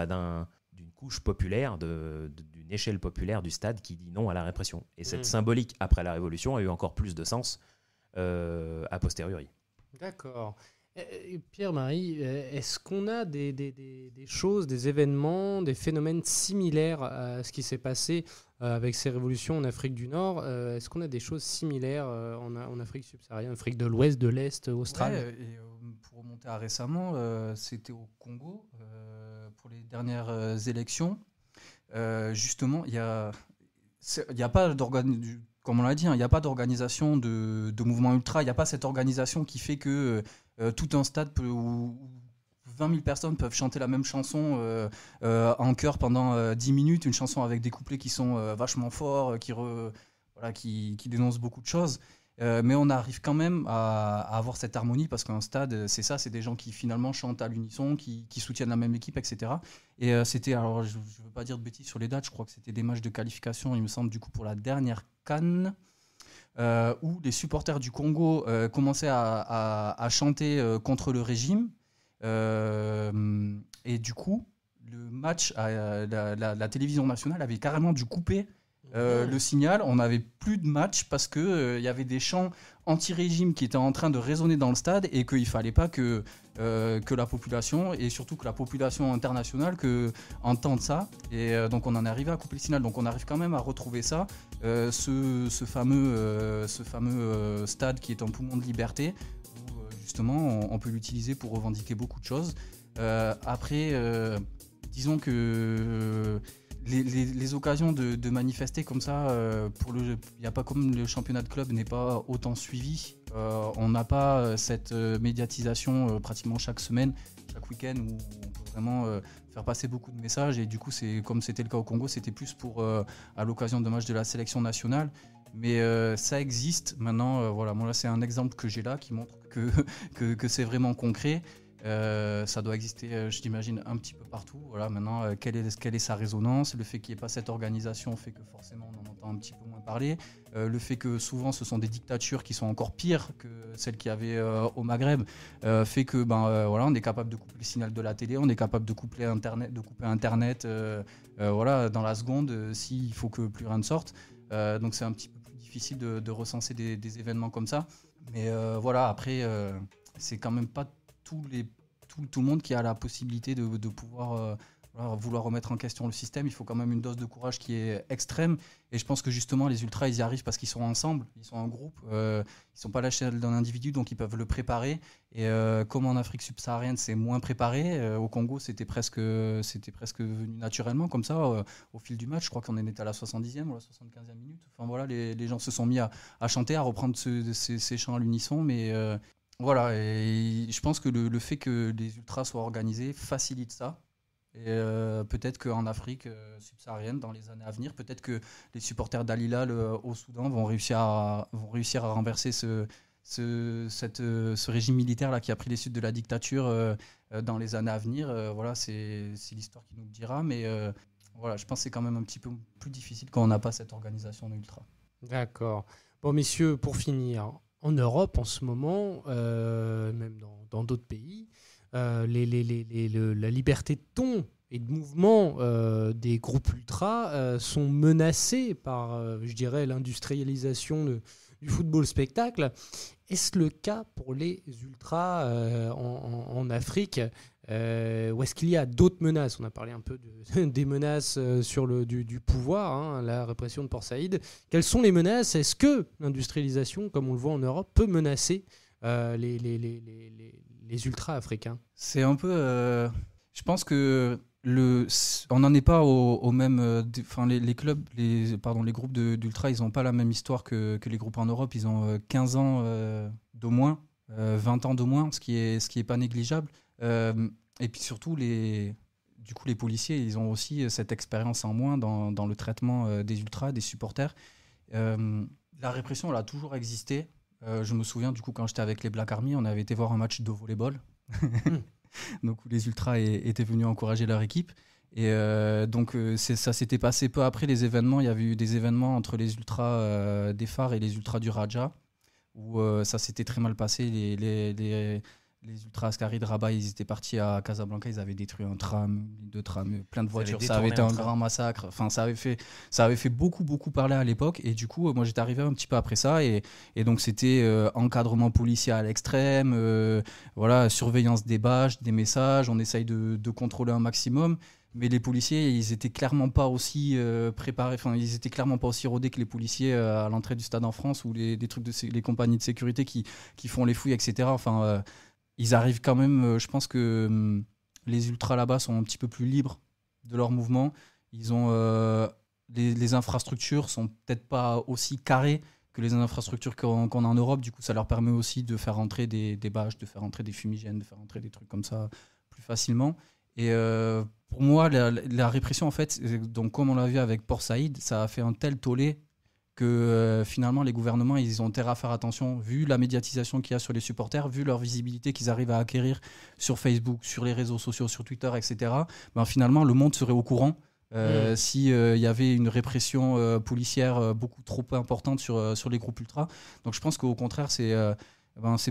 d'une couche populaire, d'une échelle populaire du stade qui dit non à la répression. Et cette symbolique après la Révolution a eu encore plus de sens a posteriori. D'accord. Pierre-Marie, est-ce qu'on a des choses, des événements, des phénomènes similaires à ce qui s'est passé avec ces révolutions en Afrique du Nord? Est-ce qu'on a des choses similaires en Afrique subsaharienne, Afrique de l'Ouest, de l'Est, australe? Et pour remonter à récemment, c'était au Congo pour les dernières élections. Justement, il y a pas d'organisation. Comme on l'a dit, il n'y a pas d'organisation de mouvement ultra. Il n'y a pas cette organisation qui fait que tout un stade où 20 000 personnes peuvent chanter la même chanson en chœur pendant 10 minutes, une chanson avec des couplets qui sont vachement forts, qui dénoncent beaucoup de choses. Mais on arrive quand même à avoir cette harmonie, parce qu'un stade, c'est ça, c'est des gens qui finalement chantent à l'unisson, qui soutiennent la même équipe, etc. Et c'était, alors je ne veux pas dire de bêtises sur les dates, je crois que c'était des matchs de qualification, il me semble, du coup pour la dernière CAN, où les supporters du Congo commençaient à chanter contre le régime. Et du coup, le match, la télévision nationale avait carrément dû couper le signal. On n'avait plus de match parce que y avait des chants anti-régime qui étaient en train de résonner dans le stade, et qu'il ne fallait pas que la population, et surtout que la population internationale, entende ça. Et donc on en est arrivé à couper le signal. Donc on arrive quand même à retrouver ça, ce fameux stade qui est un poumon de liberté, où justement on peut l'utiliser pour revendiquer beaucoup de choses. Après, disons que les occasions de manifester comme ça, il n'y a pas comme le championnat de club n'est pas autant suivi. On n'a pas cette médiatisation pratiquement chaque semaine, chaque week-end où on peut vraiment faire passer beaucoup de messages. Et du coup, comme c'était le cas au Congo, c'était plus pour à l'occasion de matchs de la sélection nationale. Mais ça existe maintenant. Voilà, moi là, c'est un exemple que j'ai là qui montre que c'est vraiment concret. Ça doit exister, je t'imagine, un petit peu partout. Voilà, maintenant, quelle est sa résonance? Le fait qu'il n'y ait pas cette organisation fait que forcément on en entend un petit peu moins parler. Le fait que souvent ce sont des dictatures qui sont encore pires que celles qu'il y avait au Maghreb fait que voilà, on est capable de couper le signal de la télé, on est capable de couper Internet voilà, dans la seconde s'il faut que plus rien ne sorte. Donc c'est un petit peu plus difficile de recenser des événements comme ça. Mais voilà, après, c'est quand même pas tout le monde qui a la possibilité de pouvoir vouloir remettre en question le système. Il faut quand même une dose de courage qui est extrême. Et je pense que justement, les ultras, ils y arrivent parce qu'ils sont ensemble, ils sont en groupe. Ils ne sont pas lâchés d'un individu, donc ils peuvent le préparer. Et comme en Afrique subsaharienne, c'est moins préparé. Au Congo, c'était presque venu naturellement, comme ça, au fil du match. Je crois qu'on en était à la 70e ou la 75e minute. Enfin voilà, les gens se sont mis à chanter, à reprendre ces chants à l'unisson. Mais voilà, et je pense que le fait que les ultras soient organisés facilite ça. Et peut-être qu'en Afrique subsaharienne, dans les années à venir, peut-être que les supporters d'Al Hilal au Soudan vont réussir à renverser ce régime militaire là, qui a pris les suites de la dictature dans les années à venir. Voilà, c'est l'histoire qui nous le dira. Mais voilà, je pense que c'est quand même un petit peu plus difficile quand on n'a pas cette organisation d'ultra. D'accord. Bon, messieurs, pour finir, en Europe, en ce moment, même dans d'autres pays, la liberté de ton et de mouvement des groupes ultras sont menacés par, je dirais, l'industrialisation du football spectacle. Est-ce le cas pour les ultras en Afrique ou est-ce qu'il y a d'autres menaces? On a parlé un peu des menaces du pouvoir, hein, la répression de Port Saïd. Quelles sont les menaces? Est-ce que l'industrialisation, comme on le voit en Europe, peut menacer les ultras africains? C'est un peu... je pense que on n'en est pas au même... les clubs, les groupes d'ultras, ils n'ont pas la même histoire que les groupes en Europe. Ils ont 15 ans de moins, 20 ans de moins, ce qui est pas négligeable. Et puis surtout, les policiers, ils ont aussi cette expérience en moins dans le traitement des ultras, des supporters. La répression, elle a toujours existé. Je me souviens, du coup, quand j'étais avec les Black Army, on avait été voir un match de volleyball. Donc, où les ultras étaient venus encourager leur équipe. Et ça s'était passé peu après les événements. Il y avait eu des événements entre les ultras des phares et les ultras du Raja, où ça s'était très mal passé. Les ultras Askari de Rabat, ils étaient partis à Casablanca, ils avaient détruit un tram, 2 trams, plein de voitures. Ça avait été un grand massacre. Enfin, ça avait fait beaucoup parler à l'époque. Et du coup, moi, j'étais arrivé un petit peu après ça. Et donc, c'était encadrement policier à l'extrême, voilà, surveillance des bâches, des messages. On essaye de contrôler un maximum. Mais les policiers, ils étaient clairement pas aussi préparés. Enfin, ils étaient clairement pas aussi rodés que les policiers à l'entrée du stade en France ou les compagnies de sécurité qui font les fouilles, etc. Enfin. Ils arrivent quand même, je pense que les ultras là-bas sont un petit peu plus libres de leur mouvement. Ils ont les infrastructures sont peut-être pas aussi carrées que les infrastructures qu'on a en Europe. Du coup, ça leur permet aussi de faire entrer des bâches, de faire entrer des fumigènes, de faire entrer des trucs comme ça plus facilement. Et pour moi, la répression, en fait, donc comme on l'a vu avec Port Saïd, ça a fait un tel tollé que finalement les gouvernements ils ont intérêt à faire attention, vu la médiatisation qu'il y a sur les supporters, vu leur visibilité qu'ils arrivent à acquérir sur Facebook, sur les réseaux sociaux, sur Twitter, etc. Finalement le monde serait au courant si y avait une répression policière beaucoup trop importante sur les groupes ultras. Donc je pense qu'au contraire c'est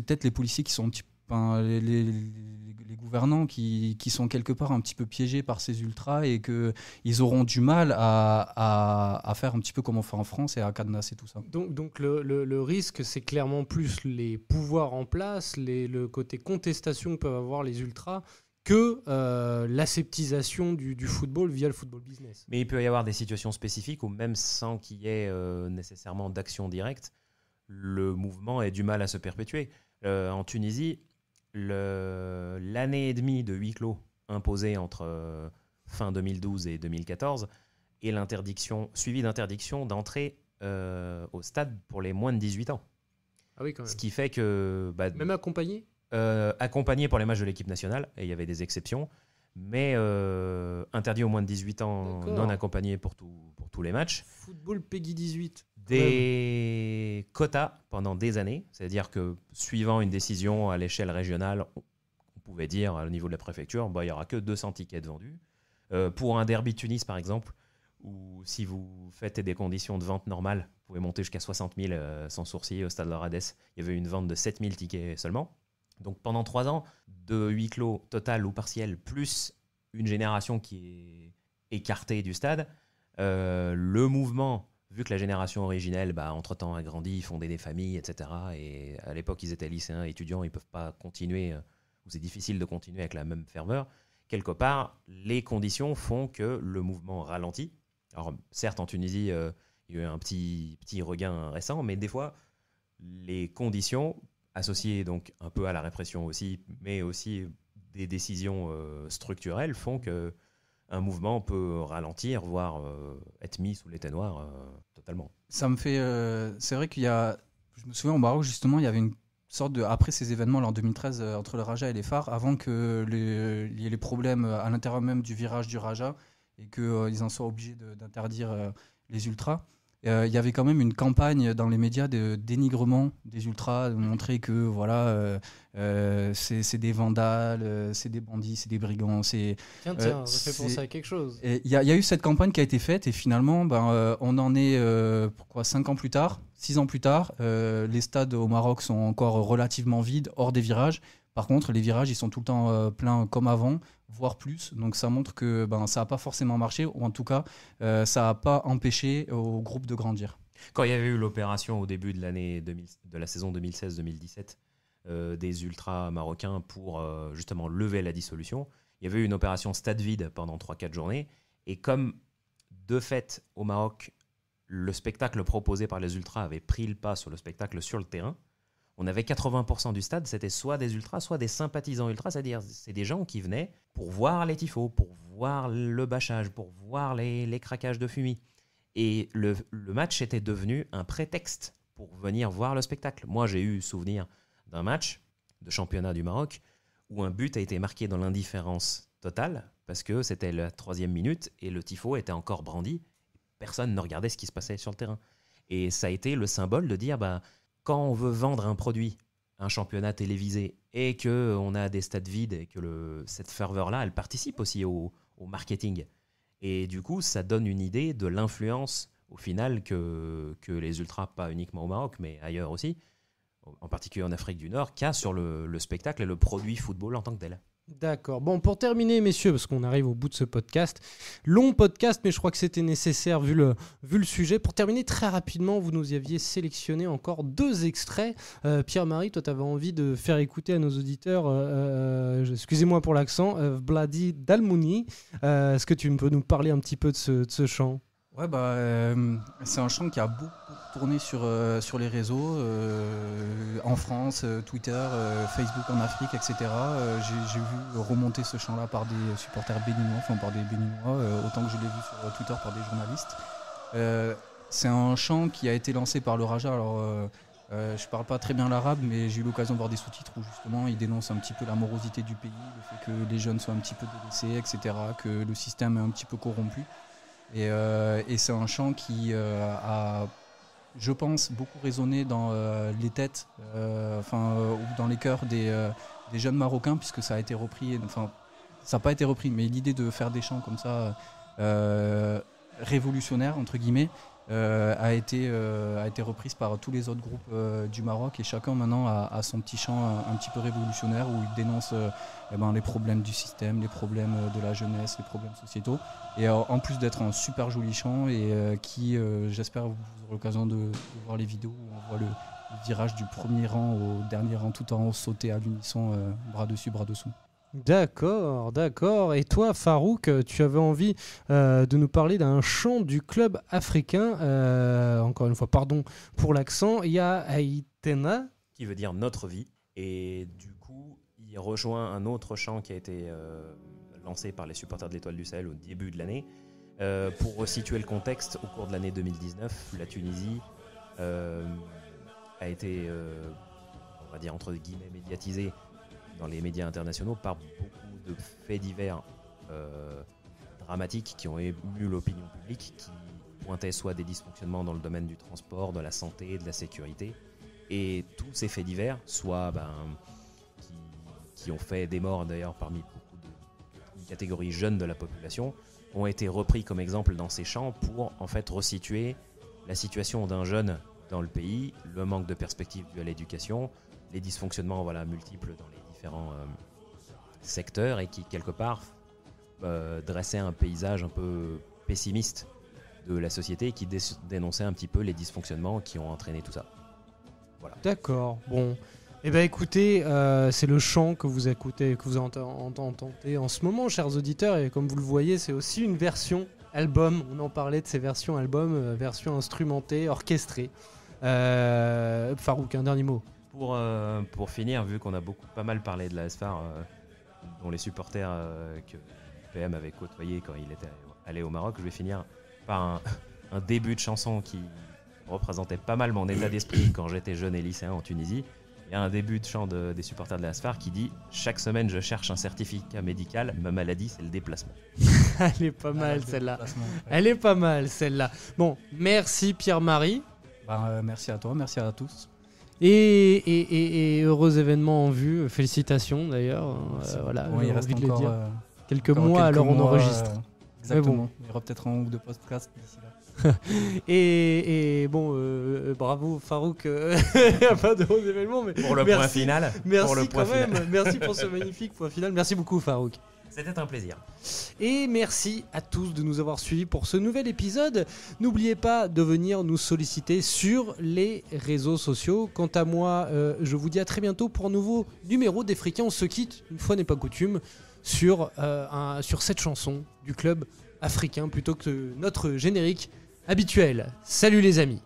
peut-être les policiers qui sont un petit les gouvernants qui sont quelque part un petit peu piégés par ces ultras et qu'ils auront du mal à faire un petit peu comme on fait en France et à cadenasser tout ça. Donc le risque, c'est clairement plus les pouvoirs en place, le côté contestation que peuvent avoir les ultras que l'aseptisation du football via le football business. Mais il peut y avoir des situations spécifiques où même sans qu'il y ait nécessairement d'action directe, le mouvement ait du mal à se perpétuer. En Tunisie, l'année et demie de huis clos imposée entre fin 2012 et 2014 et l'interdiction, suivie d'interdiction d'entrer au stade pour les moins de 18 ans. Ah oui, quand même. Ce qui fait que... Même accompagné accompagné pour les matchs de l'équipe nationale, et il y avait des exceptions, mais interdit aux moins de 18 ans, D'accord. non accompagné pour tous les matchs. Football Peggy 18. Des quotas pendant des années, c'est-à-dire que suivant une décision à l'échelle régionale, on pouvait dire au niveau de la préfecture, il n'y aura que 200 tickets vendus. Pour un derby Tunis par exemple, où si vous faites des conditions de vente normales, vous pouvez monter jusqu'à 60 000 sans sourcil au stade Lorades, il y avait une vente de 7 000 tickets seulement. Donc pendant 3 ans, de huis clos total ou partiel, plus une génération qui est écartée du stade, le mouvement, vu que la génération originelle, entre-temps a grandi, fondé des familles, etc. Et à l'époque, ils étaient lycéens, étudiants, ils ne peuvent pas continuer, ou c'est difficile de continuer avec la même ferveur. Quelque part, les conditions font que le mouvement ralentit. Alors certes, en Tunisie, il y a eu un petit regain récent, mais des fois, les conditions, associées donc un peu à la répression aussi, mais aussi des décisions structurelles, font qu'un mouvement peut ralentir, voire être mis sous l'éteignoir totalement. Ça me fait... c'est vrai qu'il y a... Je me souviens au Maroc, justement, il y avait une sorte de... Après ces événements, en 2013, entre le Raja et les Phares, avant qu'il y ait les problèmes à l'intérieur même du virage du Raja, et qu'ils en soient obligés d'interdire les ultras. Il y avait quand même une campagne dans les médias de dénigrement des ultras, de montrer que voilà, c'est des vandales, c'est des bandits, c'est des brigands. Tiens, ça fait penser à quelque chose. Il y a eu cette campagne qui a été faite et finalement, on en est 5 ans plus tard, 6 ans plus tard. Les stades au Maroc sont encore relativement vides, hors des virages. Par contre, les virages, ils sont tout le temps pleins comme avant, voire plus. Donc ça montre que ça n'a pas forcément marché, ou en tout cas, ça n'a pas empêché au groupe de grandir. Quand il y avait eu l'opération au début de la saison 2016-2017 des ultras marocains pour justement lever la dissolution, il y avait eu une opération stade vide pendant 3-4 journées. Et comme de fait, au Maroc, le spectacle proposé par les ultras avait pris le pas sur le spectacle sur le terrain, on avait 80% du stade, c'était soit des ultras, soit des sympathisants ultras, c'est-à-dire c'est des gens qui venaient pour voir les tifos, pour voir le bâchage, pour voir les craquages de fumée. Et le match était devenu un prétexte pour venir voir le spectacle. Moi, j'ai eu souvenir d'un match de championnat du Maroc où un but a été marqué dans l'indifférence totale parce que c'était la 3e minute et le tifo était encore brandi. Personne ne regardait ce qui se passait sur le terrain. Et ça a été le symbole de dire... quand on veut vendre un produit, un championnat télévisé, et qu'on a des stades vides, et que cette ferveur-là, elle participe aussi au marketing. Et du coup, ça donne une idée de l'influence, au final, que les ultras, pas uniquement au Maroc, mais ailleurs aussi, en particulier en Afrique du Nord, qu'a sur le spectacle et le produit football en tant que tel. D'accord. Bon, pour terminer, messieurs, parce qu'on arrive au bout de ce podcast, long podcast, mais je crois que c'était nécessaire vu le sujet. Pour terminer très rapidement, vous nous y aviez sélectionné encore 2 extraits. Pierre-Marie, toi, tu avais envie de faire écouter à nos auditeurs, excusez-moi pour l'accent, Bladi Dalmouni. Est-ce que tu peux nous parler un petit peu de ce chant ? Ouais, c'est un chant qui a beaucoup tourné sur les réseaux, en France, Twitter, Facebook en Afrique, etc. J'ai vu remonter ce chant-là par des supporters béninois, par des béninois, autant que je l'ai vu sur Twitter par des journalistes. C'est un chant qui a été lancé par le Raja. Alors, je parle pas très bien l'arabe, mais j'ai eu l'occasion de voir des sous-titres où justement il dénonce un petit peu la morosité du pays, le fait que les jeunes soient un petit peu délaissés, etc., que le système est un petit peu corrompu. Et c'est un chant qui a, je pense, beaucoup résonné dans les têtes, ou dans les cœurs des jeunes Marocains, puisque ça a été repris, ça n'a pas été repris, mais l'idée de faire des chants comme ça, révolutionnaires, entre guillemets, a été reprise par tous les autres groupes du Maroc, et chacun maintenant a son petit chant un petit peu révolutionnaire où il dénonce les problèmes du système, les problèmes de la jeunesse, les problèmes sociétaux, et en plus d'être un super joli chant et qui, j'espère, vous aurez l'occasion de voir les vidéos où on voit le virage du premier rang au dernier rang tout en haut sauter à l'unisson, bras dessus, bras dessous. D'accord. Et toi, Farouk, tu avais envie de nous parler d'un chant du club africain. Encore une fois, pardon pour l'accent. Il y a Aïtena. Qui veut dire notre vie. Et du coup, il rejoint un autre chant qui a été lancé par les supporters de l'Étoile du Sahel au début de l'année, Pour resituer le contexte, au cours de l'année 2019, la Tunisie a été, on va dire entre guillemets, médiatisée dans les médias internationaux par beaucoup de faits divers dramatiques qui ont ému l'opinion publique, qui pointaient soit des dysfonctionnements dans le domaine du transport, de la santé, de la sécurité. Et tous ces faits divers, soit qui ont fait des morts d'ailleurs parmi beaucoup de catégories jeunes de la population, ont été repris comme exemple dans ces champs pour en fait resituer la situation d'un jeune dans le pays, le manque de perspective dû à l'éducation, les dysfonctionnements multiples dans les différents secteurs et qui quelque part dressaient un paysage un peu pessimiste de la société et qui dénonçait un petit peu les dysfonctionnements qui ont entraîné tout ça. Voilà. D'accord, bon. Eh bien écoutez, c'est le chant que vous écoutez, que vous entendez en ce moment, chers auditeurs, et comme vous le voyez, c'est aussi une version album. On en parlait de ces versions album, version instrumentée, orchestrée. Farouk, un dernier mot. Pour finir, vu qu'on a pas mal parlé de la SFAR, dont les supporters que PM avait côtoyé quand il était allé au Maroc, je vais finir par un début de chanson qui représentait pas mal mon état d'esprit quand j'étais jeune et lycéen en Tunisie. Il y a un début de chant des supporters de la SFAR qui dit « Chaque semaine, je cherche un certificat médical. Ma maladie, c'est le déplacement. » Elle est pas mal, celle-là. Elle est pas mal, celle-là. Bon, merci Pierre-Marie. Merci à toi, merci à tous. Et heureux événement en vue. Félicitations d'ailleurs. Voilà, bon, il reste envie de encore le dire. Quelques mois, alors on enregistre. Exactement. Bon. Il y aura peut-être un ou deux podcasts d'ici là. et bon, bravo Farouk, il n'y a pas de gros événements, mais pour le point final. Merci pour le point quand même, final. merci pour ce magnifique point final. Merci beaucoup Farouk. C'était un plaisir. Et merci à tous de nous avoir suivis pour ce nouvel épisode. N'oubliez pas de venir nous solliciter sur les réseaux sociaux. Quant à moi, je vous dis à très bientôt pour un nouveau numéro d'Efricain. On se quitte, une fois n'est pas coutume, sur cette chanson du club africain plutôt que notre générique habituel. Salut les amis.